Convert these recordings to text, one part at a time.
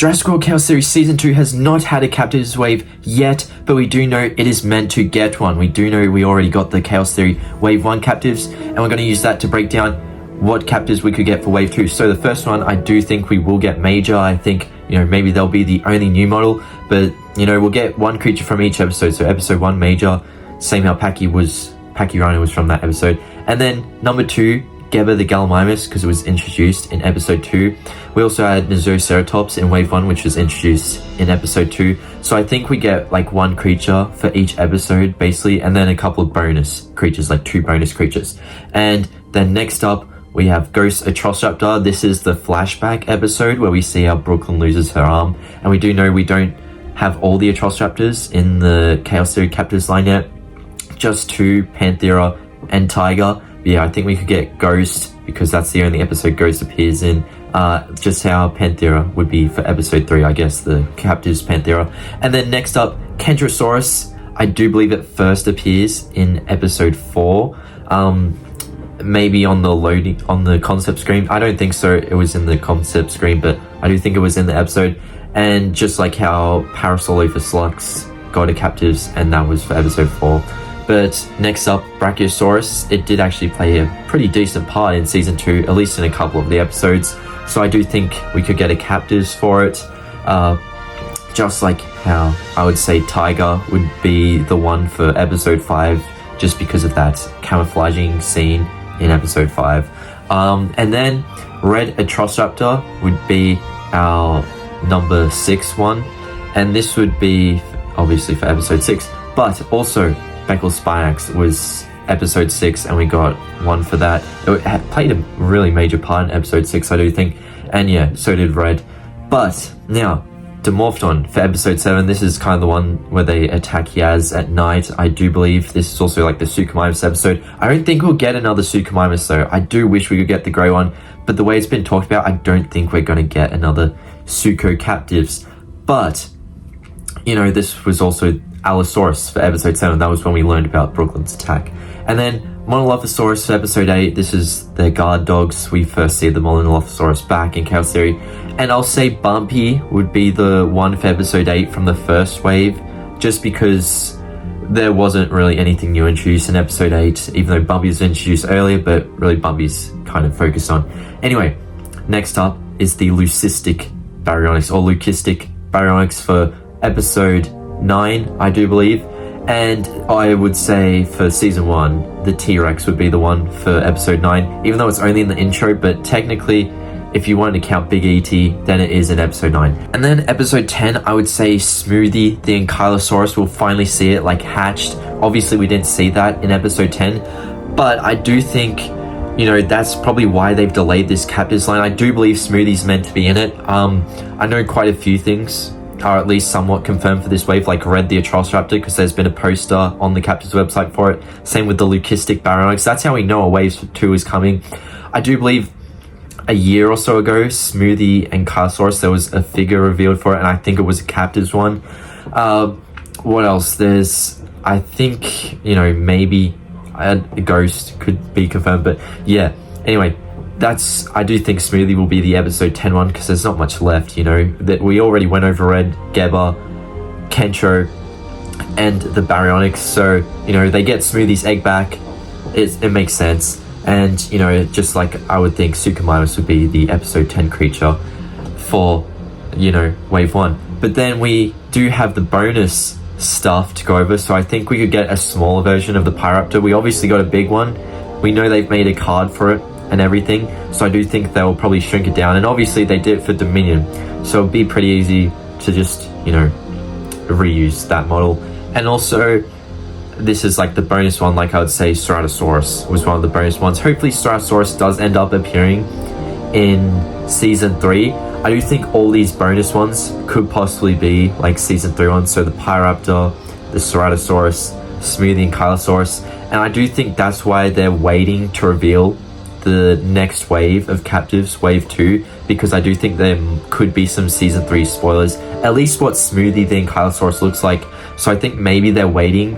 Jurassic World Chaos Theory Season 2 has not had a Captives Wave yet, but we do know it is meant to get one. We do know we already got the Chaos Theory Wave 1 Captives, and we're going to use that to break down what Captives we could get for Wave 2. So the first one, I do think we will get Major. I think, maybe they'll be the only new model, but, we'll get one creature from each episode. So episode 1, Major, same how Pachy Rhino was from that episode. And then number 2, Geba the Gallimimus, because it was introduced in episode 2. We also had Nizoceratops in Wave 1, which was introduced in episode 2. So I think we get like one creature for each episode, basically, and then a couple of bonus creatures, like 2 bonus creatures. And then next up, we have Ghost Atrociraptor. This is the flashback episode where we see how Brooklyn loses her arm. And we do know we don't have all the Atrociraptors in the Chaos Theory Captives line yet. Just 2, Panthera and Tiger. Yeah, I think we could get Ghost, because that's the only episode Ghost appears in. Just how Panthera would be for episode 3, I guess, the Captives Panthera. And then next up, Kentrosaurus. I do believe it first appears in episode 4. Maybe on the concept screen. I don't think so it was in the concept screen, but I do think it was in the episode. And just like how Parasaurolophus got a Captives, and that was for episode 4. But next up, Brachiosaurus. It did actually play a pretty decent part in Season 2, at least in a couple of the episodes. So I do think we could get a Captives for it. Just like how I would say Tiger would be the one for episode 5, just because of that camouflaging scene in episode 5. And then Red Atrociraptor would be our number 6 one. And this would be obviously for episode 6, but also Beckel Spinax was episode 6, and we got one for that. It had played a really major part in episode 6, I do think. And yeah, so did Red. But now, Dimorphodon for episode 7. This is kind of the one where they attack Yaz at night. I do believe this is also like the Suchomimus episode. I don't think we'll get another Suchomimus though. I do wish we could get the grey one, but the way it's been talked about, I don't think we're going to get another Sucho Captives. But, this was also Allosaurus for episode 7. That was when we learned about Brooklyn's attack. And then Monolophosaurus for episode 8. This is their guard dogs. We first see the Monolophosaurus back in Chaos Theory. And I'll say Bumpy would be the one for episode 8 from the first wave, just because there wasn't really anything new introduced in episode 8, even though Bumpy was introduced earlier, but really Bumpy's kind of focused on. Anyway, next up is the Leucistic Baryonyx, or Leucistic Baryonyx for episode 9, I do believe. And I would say for season 1, the T-Rex would be the one for episode 9, even though it's only in the intro, but technically, if you wanted to count Big E.T., then it is in episode 9. And then episode 10, I would say Smoothie, the Ankylosaurus. We'll finally see it, hatched. Obviously, we didn't see that in episode 10, but I do think, that's probably why they've delayed this Captives line. I do believe Smoothie's meant to be in it. I know quite a few things are at least somewhat confirmed for this wave, like Red the Atrociraptor, because there's been a poster on the Captives website for it. Same with the Leucistic Baryonyx. That's how we know a Wave 2 is coming. I do believe a year or so ago, Smoothie and Kylosaurus, there was a figure revealed for it, and I think it was a Captives one. What else? There's, I think, maybe a Ghost could be confirmed, but yeah. Anyway, I do think Smoothie will be the episode 10 one, because there's not much left, that we already went over Red, Geba, Kentro, and the Baryonyx, so, they get Smoothie's egg back, it makes sense. And, just like I would think Suchomimus would be the episode 10 creature for, wave 1. But then we do have the bonus stuff to go over, so I think we could get a smaller version of the Pyraptor. We obviously got a big one. We know they've made a card for it and everything, so I do think they'll probably shrink it down. And obviously they did it for Dominion, so it'd be pretty easy to just, reuse that model. And also, this is like the bonus one, like I would say Ceratosaurus was one of the bonus ones. Hopefully Ceratosaurus does end up appearing in season 3. I do think all these bonus ones could possibly be like season 3 ones, so the Pyraptor, the Ceratosaurus, Smoothie and Kylosaurus. And I do think that's why they're waiting to reveal the next wave of Captives, wave 2, because I do think there could be some season 3 spoilers, at least what Smoothie the Ankylosaurus looks like. So I think maybe they're waiting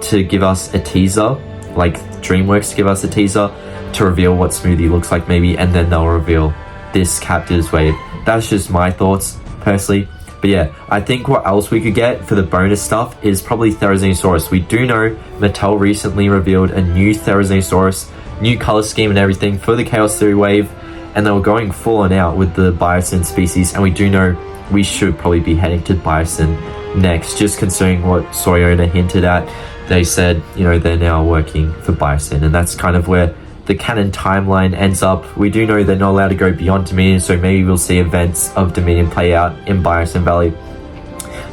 to give us a teaser, like DreamWorks to give us a teaser to reveal what Smoothie looks like maybe, and then they'll reveal this Captives wave. That's just my thoughts. personally. But yeah, I think what else we could get for the bonus stuff is probably Therizinosaurus. We do know Mattel recently revealed a new Therizinosaurus, new color scheme and everything for the Chaos Theory wave, and they were going full on out with the Bison species, and we do know we should probably be heading to Bison next, just considering what Soriona hinted at. They said, you know, they're now working for Bison, and that's kind of where the canon timeline ends up. We do know they're not allowed to go beyond Dominion, so maybe we'll see events of Dominion play out in Bison Valley.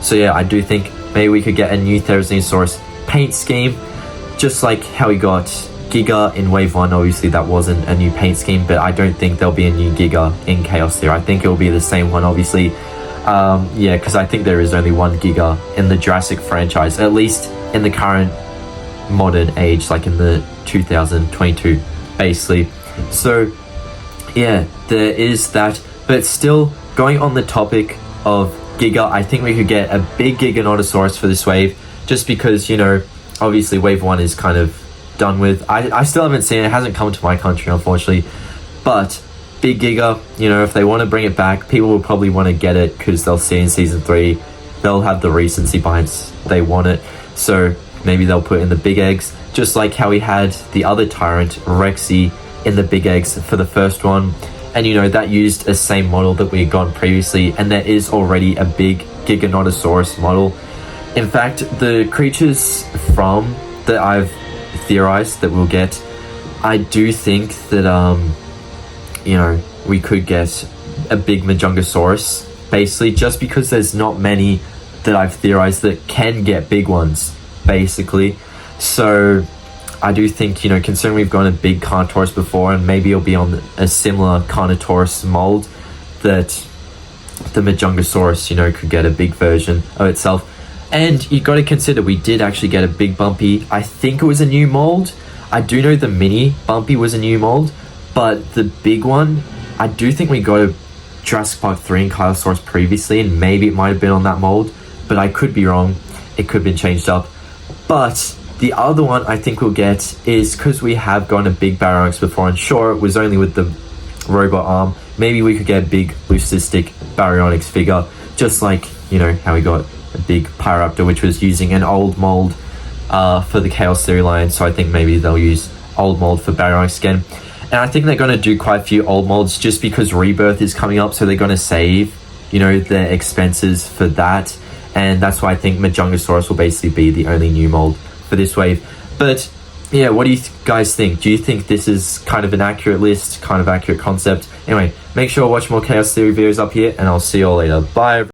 So yeah, I do think maybe we could get a new Therizinosaurus paint scheme, just like how we got Giga in Wave 1. Obviously that wasn't a new paint scheme, but I don't think there'll be a new Giga in Chaos Theory. I think it'll be the same one, obviously. Yeah, because I think there is only one Giga in the Jurassic franchise, at least in the current modern age, like in the 2022, basically. So yeah, there is that. But still, going on the topic of Giga, I think we could get a big Giganotosaurus for this wave, just because, you know, obviously Wave 1 is kind of done with. I still haven't seen it. It hasn't come to my country, unfortunately. But big Giga, you know, if they want to bring it back, people will probably want to get it because they'll see in Season 3, they'll have the recency bias, they want it. So maybe they'll put in the big eggs, just like how we had the other Tyrant, Rexy, in the big eggs for the first one. And, you know, that used a same model that we had gotten previously, and there is already a big Giganotosaurus model. In fact, the creatures from that I've theorized that we'll get, I do think that, you know, we could get a big Majungasaurus, basically, just because there's not many that I've theorized that can get big ones, basically. So I do think, you know, considering we've gotten a big Carnotaurus before, and maybe it'll be on a similar Carnotaurus mold, that the Majungasaurus, you know, could get a big version of itself. And you got to consider, we did actually get a big Bumpy. I think it was a new mold. I do know the mini Bumpy was a new mold, but the big one, I do think we got a Jurassic Park 3 and Kylosaurus previously, and maybe it might have been on that mold, but I could be wrong. It could have been changed up. But the other one I think we'll get is, because we have gotten a big Baryonyx before, and sure, it was only with the robot arm, maybe we could get a big Leucistic Baryonyx figure, just like, you know, how we got a big Pyroraptor, which was using an old mold for the Chaos Theory line. So I think maybe they'll use old mold for Baryonyx again. And I think they're going to do quite a few old molds just because Rebirth is coming up, so they're going to save, you know, their expenses for that. And that's why I think Majungasaurus will basically be the only new mold for this wave. But yeah, what do you guys think? Do you think this is kind of an accurate list, kind of accurate concept? Anyway, make sure to watch more Chaos Theory videos up here, and I'll see you all later. Bye.